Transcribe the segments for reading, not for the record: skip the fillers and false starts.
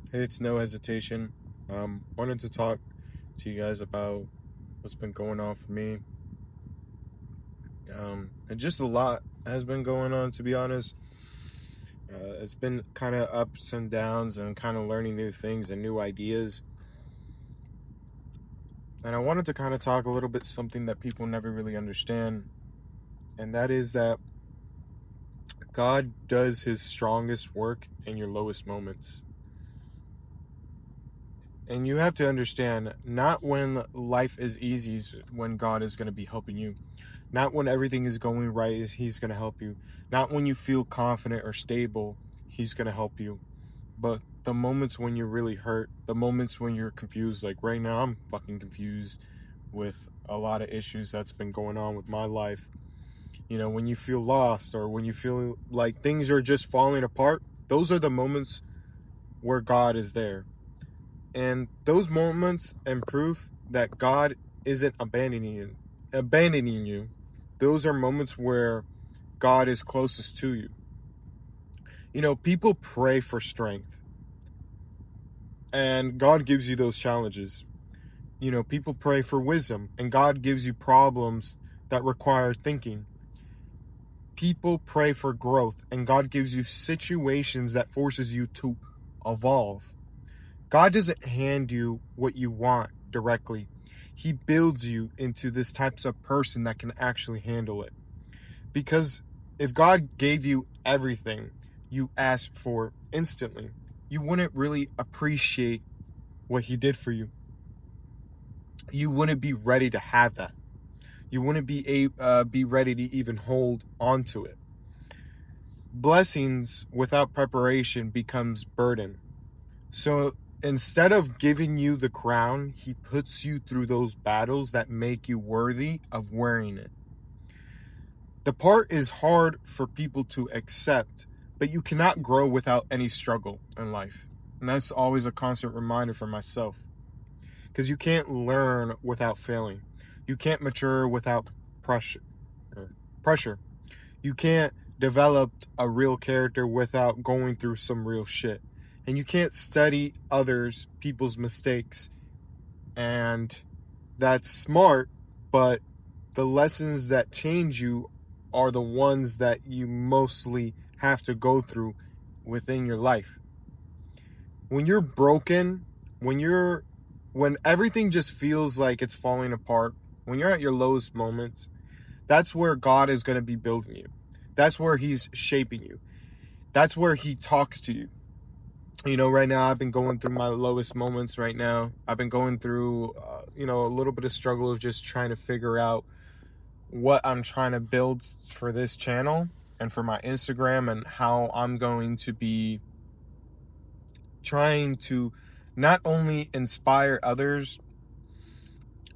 Hey, it's no hesitation. Wanted to talk to you guys about what's been going on for me. And just a lot has been going on, to be honest. It's been kind of ups and downs and kind of learning new things and new ideas. And I wanted to kind of talk a little bit something that people never really understand. And that is that God does his strongest work in your lowest moments. And you have to understand, not when life is easy is when God is going to be helping you. Not when everything is going right is he's going to help you. Not when you feel confident or stable, he's going to help you. But the moments when you're really hurt, the moments when you're confused, like right now, I'm fucking confused with a lot of issues that's been going on with my life. You know, when you feel lost or when you feel like things are just falling apart, those are the moments where God is there. And those moments and proof that God isn't abandoning you. Those are moments where God is closest to you. You know, people pray for strength, and God gives you those challenges. You know, people pray for wisdom, and God gives you problems that require thinking. People pray for growth, and God gives you situations that forces you to evolve. God doesn't hand you what you want directly. He builds you into this type of person that can actually handle it. Because if God gave you everything you asked for instantly, you wouldn't really appreciate what he did for you. You wouldn't be ready to have that. You wouldn't be ready to even hold on to it. Blessings without preparation becomes burden. So instead of giving you the crown, he puts you through those battles that make you worthy of wearing it. The part is hard for people to accept, but you cannot grow without any struggle in life. And that's always a constant reminder for myself. Because you can't learn without failing. You can't mature without pressure. Pressure. You can't develop a real character without going through some real shit. And you can't study others, people's mistakes. And that's smart, but the lessons that change you are the ones that you mostly have to go through within your life. When you're broken, when everything just feels like it's falling apart, when you're at your lowest moments, that's where God is going to be building you. That's where he's shaping you. That's where he talks to you. You know, right now I've been going through my lowest moments right now. I've been going through, a little bit of struggle of just trying to figure out what I'm trying to build for this channel and for my Instagram, and how I'm going to be trying to not only inspire others,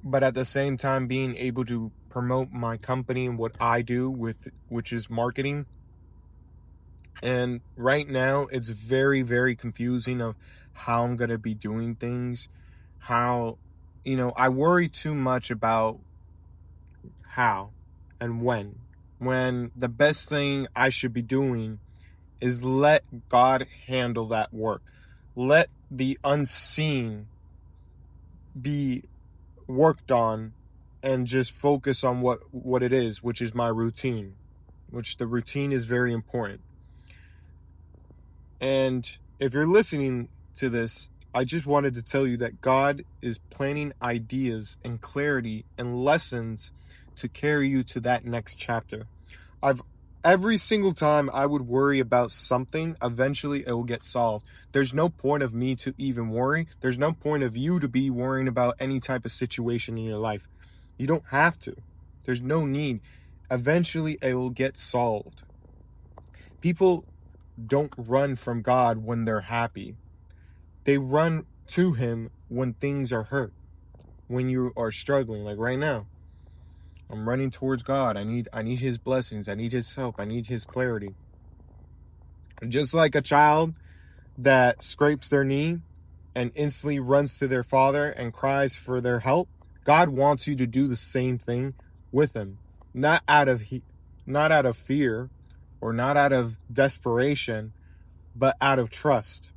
but at the same time being able to promote my company and what I do, which is marketing. And right now it's very, very confusing of how I'm going to be doing things, how, I worry too much about how and when the best thing I should be doing is let God handle that work. Let the unseen be worked on and just focus on what it is, which is my routine, which the routine is very important. And if you're listening to this, I just wanted to tell you that God is planning ideas and clarity and lessons to carry you to that next chapter. Every single time I would worry about something, eventually it will get solved. There's no point of me to even worry. There's no point of you to be worrying about any type of situation in your life. You don't have to. There's no need. Eventually it will get solved. People don't run from God when they're happy. They run to him when things are hurt, when you are struggling, like right now. I'm running towards God. I need his blessings. I need his help. I need his clarity. Just like a child that scrapes their knee and instantly runs to their father and cries for their help, God wants you to do the same thing with him. Not out of fear or not out of desperation, but out of trust.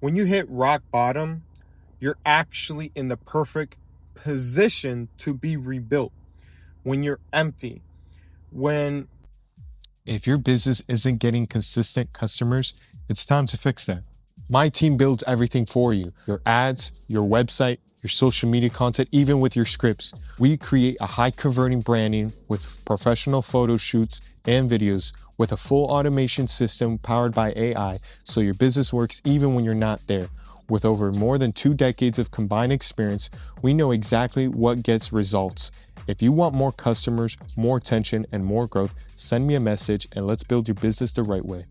When you hit rock bottom, you're actually in the perfect position to be rebuilt. When you're empty, if your business isn't getting consistent customers, it's time to fix that. My team builds everything for you. Your ads, your website, your social media content, even with your scripts. We create a high converting branding with professional photo shoots and videos with a full automation system powered by AI, so your business works even when you're not there. With over more than 2 decades of combined experience, we know exactly what gets results. If you want more customers, more attention, and more growth, send me a message and let's build your business the right way.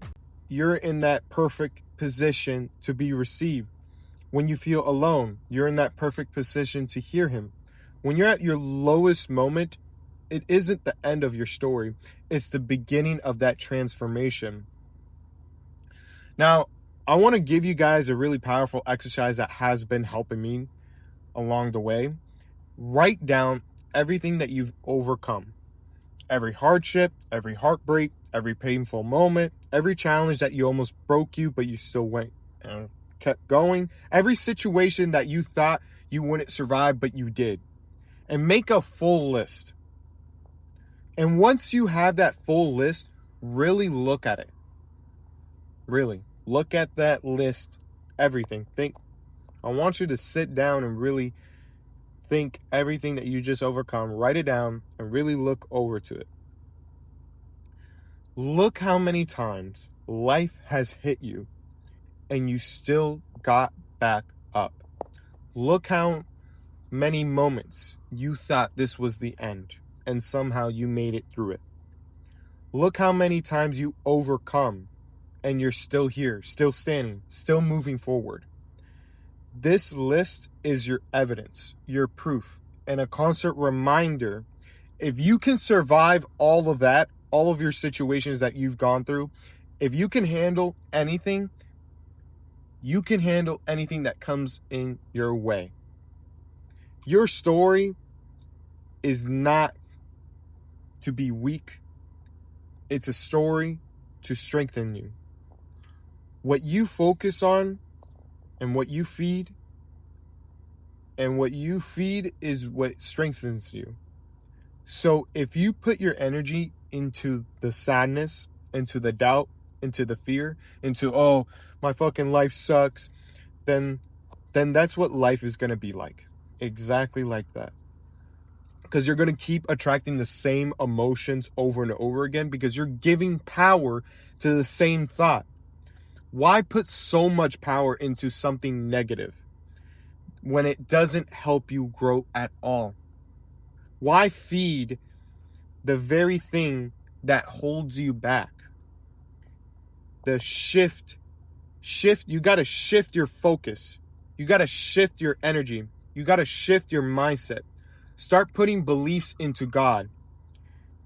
You're in that perfect position to be received. When you feel alone, you're in that perfect position to hear him. When you're at your lowest moment, it isn't the end of your story. It's the beginning of that transformation. Now, I want to give you guys a really powerful exercise that has been helping me along the way. Write down everything that you've overcome. Every hardship, every heartbreak, every painful moment, every challenge that you almost broke you, but you still went and kept going. Every situation that you thought you wouldn't survive, but you did. And make a full list. And once you have that full list, really look at it. Really look at that list, everything. I want you to sit down and really think everything that you just overcome, write it down, and really look over to it. Look how many times life has hit you and you still got back up. Look how many moments you thought this was the end and somehow you made it through it. Look how many times you overcome and you're still here, still standing, still moving forward. This list is your evidence, your proof, and a constant reminder. If you can survive all of that, all of your situations that you've gone through, if you can handle anything, you can handle anything that comes in your way. Your story is not to be weak. It's a story to strengthen you. What you focus on and what you feed is what strengthens you. So if you put your energy into the sadness, into the doubt, into the fear, into, oh, my fucking life sucks, then that's what life is going to be like. Exactly like that. Because you're going to keep attracting the same emotions over and over again because you're giving power to the same thought. Why put so much power into something negative when it doesn't help you grow at all? Why feed the very thing that holds you back? The shift, you got to shift your focus. You got to shift your energy. You got to shift your mindset. Start putting beliefs into God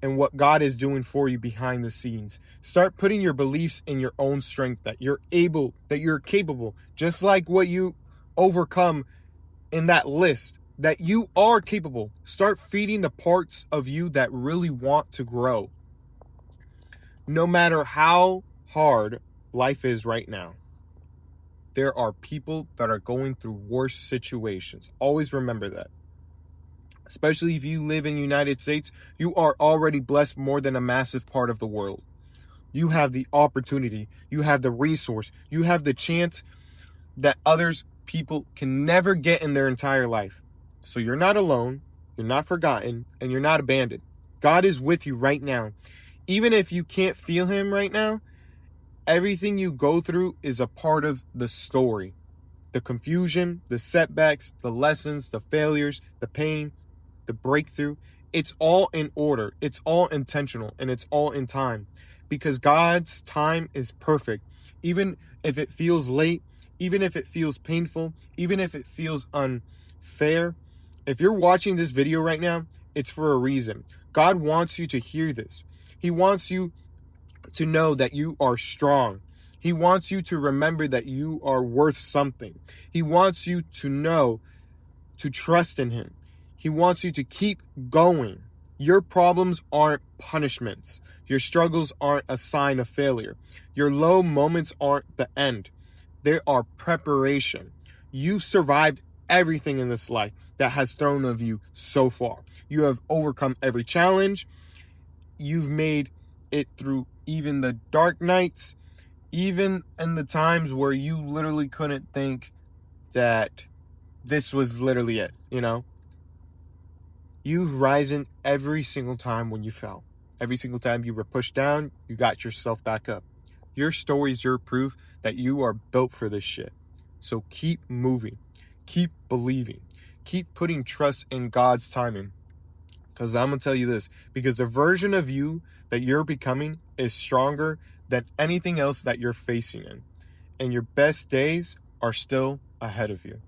and what God is doing for you behind the scenes. Start putting your beliefs in your own strength, that you're able, that you're capable, just like what you overcome in that list, that you are capable. Start feeding the parts of you that really want to grow. No matter how hard life is right now, there are people that are going through worse situations. Always remember that. Especially if you live in the United States, you are already blessed more than a massive part of the world. You have the opportunity, you have the resource, you have the chance that people can never get in their entire life. So you're not alone, you're not forgotten, and you're not abandoned. God is with you right now. Even if you can't feel him right now, everything you go through is a part of the story. The confusion, the setbacks, the lessons, the failures, the pain, the breakthrough, it's all in order. It's all intentional, and it's all in time, because God's time is perfect. Even if it feels late, even if it feels painful, even if it feels unfair, if you're watching this video right now, it's for a reason. God wants you to hear this. He wants you to know that you are strong. He wants you to remember that you are worth something. He wants you to know, to trust in him. He wants you to keep going. Your problems aren't punishments. Your struggles aren't a sign of failure. Your low moments aren't the end. They are preparation. You survived everything in this life that has thrown of you so far. You have overcome every challenge. You've made it through even the dark nights, even in the times where you literally couldn't think that this was literally it, you know? You've risen every single time when you fell. Every single time you were pushed down, you got yourself back up. Your story is your proof that you are built for this shit. So keep moving. Keep believing. Keep putting trust in God's timing. Because I'm going to tell you this, because the version of you that you're becoming is stronger than anything else that you're facing in. And your best days are still ahead of you.